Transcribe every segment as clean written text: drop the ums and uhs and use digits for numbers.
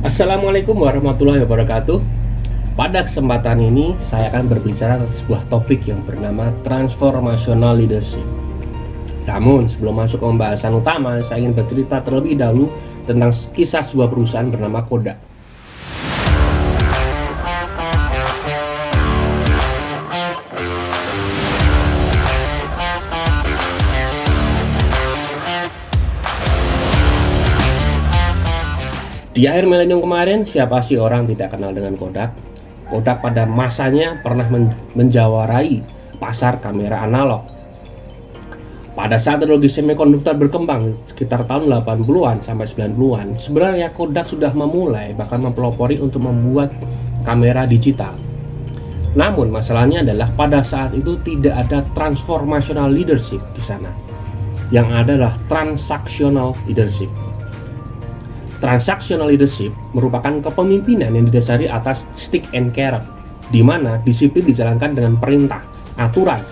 Assalamualaikum warahmatullahi wabarakatuh. Pada kesempatan ini saya akan berbicara tentang sebuah topik yang bernama transformational leadership. Namun sebelum masuk ke pembahasan utama, saya ingin bercerita terlebih dahulu tentang kisah sebuah perusahaan bernama Kodak. Di akhir milenium kemarin, siapa sih orang tidak kenal dengan Kodak? Kodak pada masanya pernah menjawarai pasar kamera analog. Pada saat teknologi semikonduktor berkembang sekitar tahun 80-an sampai 90-an, sebenarnya Kodak sudah memulai bahkan mempelopori untuk membuat kamera digital. Namun masalahnya adalah pada saat itu tidak ada transformational leadership di sana. Yang ada adalah transactional leadership. Transactional leadership merupakan kepemimpinan yang didasari atas stick and carrot, di mana disiplin dijalankan dengan perintah, aturan,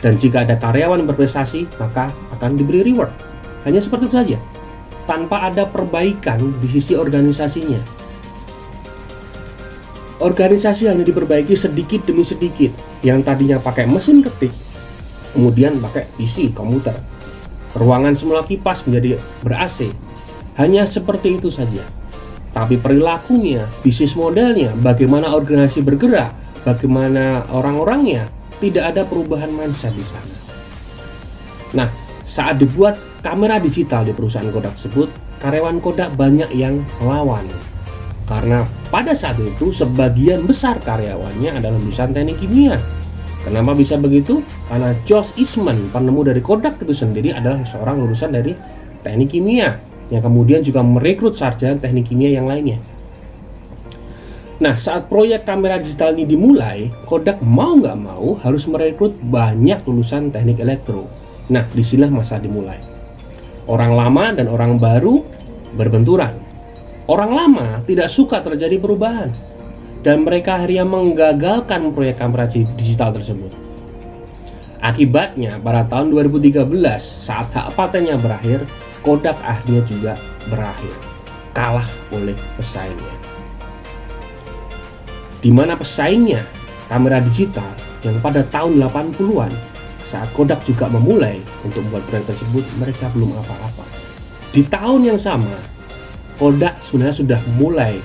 dan jika ada karyawan berprestasi, maka akan diberi reward. Hanya seperti itu saja, tanpa ada perbaikan di sisi organisasinya. Organisasi hanya diperbaiki sedikit demi sedikit, yang tadinya pakai mesin ketik, kemudian pakai PC, komputer. Ruangan semula kipas menjadi ber-AC. Hanya seperti itu saja. Tapi perilakunya, bisnis modelnya, bagaimana organisasi bergerak, bagaimana orang-orangnya, tidak ada perubahan mindset di sana. Nah, saat dibuat kamera digital di perusahaan Kodak tersebut, karyawan Kodak banyak yang melawan. Karena pada saat itu sebagian besar karyawannya adalah lulusan teknik kimia. Kenapa bisa begitu? Karena Josh Eastman, penemu dari Kodak itu sendiri adalah seorang lulusan dari teknik kimia, yang kemudian juga merekrut sarjana teknik kimia yang lainnya. Nah, saat proyek kamera digital ini dimulai, Kodak mau nggak mau harus merekrut banyak lulusan teknik elektro. Nah, disinilah masa dimulai. Orang lama dan orang baru berbenturan. Orang lama tidak suka terjadi perubahan, dan mereka akhirnya menggagalkan proyek kamera digital tersebut. Akibatnya, pada tahun 2013, saat hak patennya berakhir, Kodak akhirnya juga berakhir, kalah oleh pesaingnya. Di mana pesaingnya kamera digital yang pada tahun 80-an saat Kodak juga memulai untuk membuat brand tersebut, mereka belum apa-apa. Di tahun yang sama, Kodak sebenarnya sudah mulai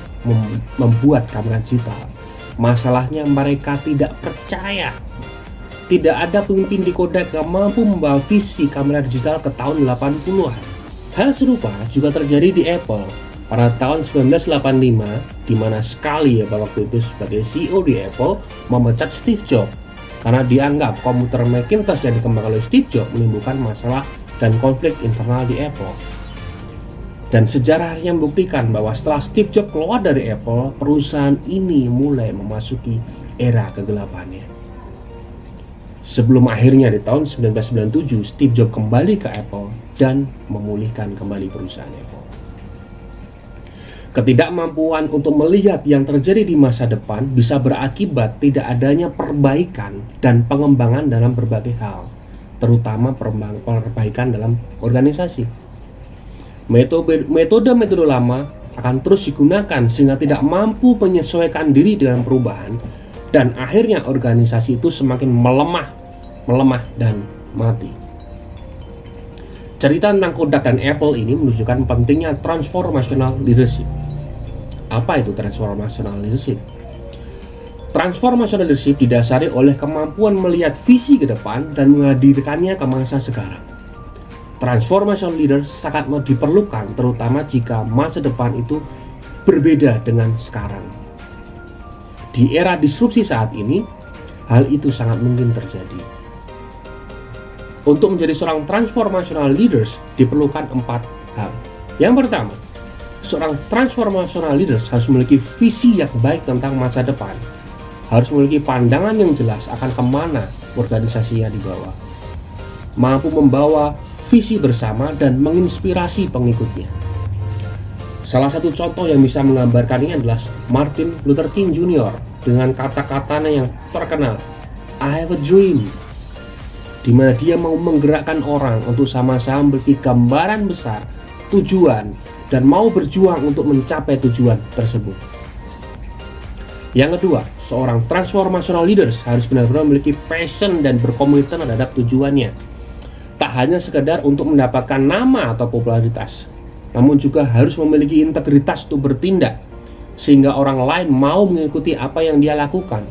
membuat kamera digital. Masalahnya mereka tidak percaya. Tidak ada pemimpin di Kodak yang mampu membawa visi kamera digital ke tahun 80-an. Hal serupa juga terjadi di Apple pada tahun 1985, di mana Sculley pada waktu itu sebagai CEO di Apple memecat Steve Jobs karena dianggap komputer Macintosh yang dikembangkan oleh Steve Jobs menimbulkan masalah dan konflik internal di Apple. Dan sejarah akhirnya membuktikan bahwa setelah Steve Jobs keluar dari Apple, perusahaan ini mulai memasuki era kegelapannya. Sebelum akhirnya di tahun 1997 Steve Jobs kembali ke Apple dan memulihkan kembali perusahaan Apple. Ketidakmampuan untuk melihat yang terjadi di masa depan bisa berakibat tidak adanya perbaikan dan pengembangan dalam berbagai hal, terutama perbaikan dalam organisasi. Metode-metode lama akan terus digunakan sehingga tidak mampu menyesuaikan diri dengan perubahan, dan akhirnya organisasi itu semakin melemah dan mati. Cerita tentang Kodak dan Apple ini menunjukkan pentingnya transformational leadership. Apa itu transformational leadership? Transformational leadership didasari oleh kemampuan melihat visi ke depan dan menghadirkannya ke masa sekarang. Transformational leader sangat diperlukan terutama jika masa depan itu berbeda dengan sekarang. Di era disrupsi saat ini, hal itu sangat mungkin terjadi. Untuk menjadi seorang transformational leaders diperlukan 4 hal. Yang pertama, seorang transformational leaders harus memiliki visi yang baik tentang masa depan. Harus memiliki pandangan yang jelas akan kemana organisasinya dibawa. Mampu membawa visi bersama dan menginspirasi pengikutnya. Salah satu contoh yang bisa menggambarkan ini adalah Martin Luther King Jr. dengan kata-katanya yang terkenal, I have a dream, di mana dia mau menggerakkan orang untuk sama-sama memiliki gambaran besar, tujuan, dan mau berjuang untuk mencapai tujuan tersebut. Yang kedua, seorang transformational leaders harus benar-benar memiliki passion dan berkomitmen terhadap tujuannya. Tak hanya sekedar untuk mendapatkan nama atau popularitas, namun juga harus memiliki integritas untuk bertindak, sehingga orang lain mau mengikuti apa yang dia lakukan.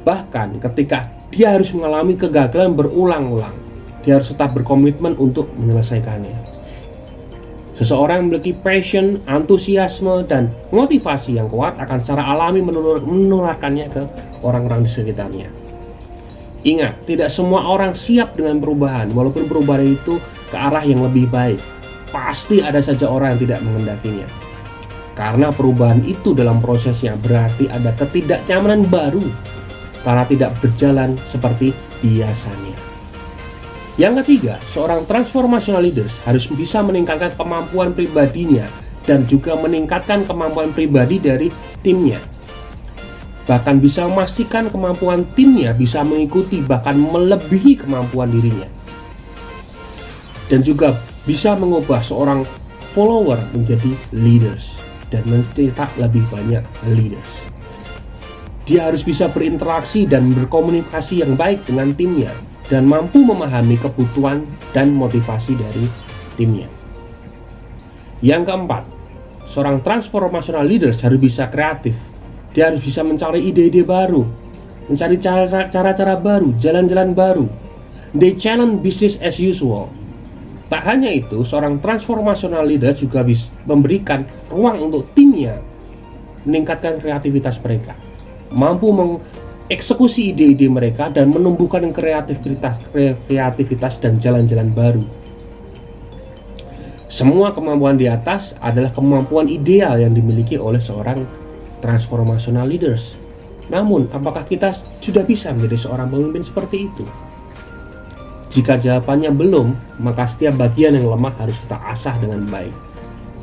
Bahkan ketika dia harus mengalami kegagalan berulang-ulang, dia harus tetap berkomitmen untuk menyelesaikannya. Seseorang yang memiliki passion, antusiasme, dan motivasi yang kuat akan secara alami menularkannya ke orang-orang di sekitarnya. Ingat, tidak semua orang siap dengan perubahan, walaupun perubahan itu ke arah yang lebih baik. Pasti ada saja orang yang tidak mengendakinya. Karena perubahan itu dalam prosesnya berarti ada ketidaknyamanan baru, karena tidak berjalan seperti biasanya. Yang ketiga, seorang transformational leaders harus bisa meningkatkan kemampuan pribadinya dan juga meningkatkan kemampuan pribadi dari timnya. Bahkan bisa memastikan kemampuan timnya bisa mengikuti bahkan melebihi kemampuan dirinya. Dan juga bisa mengubah seorang follower menjadi leaders dan mencetak lebih banyak leaders. Dia harus bisa berinteraksi dan berkomunikasi yang baik dengan timnya dan mampu memahami kebutuhan dan motivasi dari timnya. Yang keempat, seorang transformational leaders harus bisa kreatif. Dia harus bisa mencari ide-ide baru, mencari cara-cara baru, jalan-jalan baru. They challenge business as usual. Tak hanya itu, seorang transformational leader juga bisa memberikan ruang untuk timnya meningkatkan kreativitas mereka, mampu mengeksekusi ide-ide mereka dan menumbuhkan kreativitas dan jalan-jalan baru. Semua kemampuan di atas adalah kemampuan ideal yang dimiliki oleh seorang transformational leaders. Namun, apakah kita sudah bisa menjadi seorang pemimpin seperti itu? Jika jawabannya belum, maka setiap bagian yang lemah harus kita asah dengan baik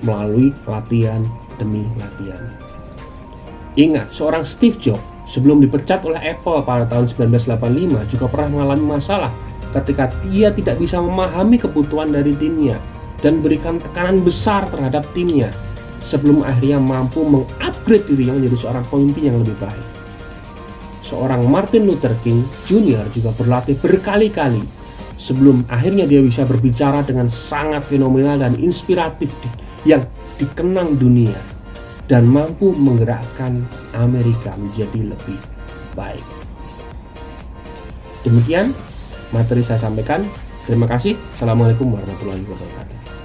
melalui latihan demi latihan. Ingat, seorang Steve Jobs sebelum dipecat oleh Apple pada tahun 1985 juga pernah mengalami masalah ketika dia tidak bisa memahami kebutuhan dari timnya dan berikan tekanan besar terhadap timnya sebelum akhirnya mampu mengupgrade dirinya menjadi seorang pemimpin yang lebih baik. Seorang Martin Luther King Jr. juga berlatih berkali-kali sebelum akhirnya dia bisa berbicara dengan sangat fenomenal dan inspiratif yang dikenang dunia dan mampu menggerakkan Amerika menjadi lebih baik. Demikian materi saya sampaikan. Terima kasih. Assalamualaikum warahmatullahi wabarakatuh.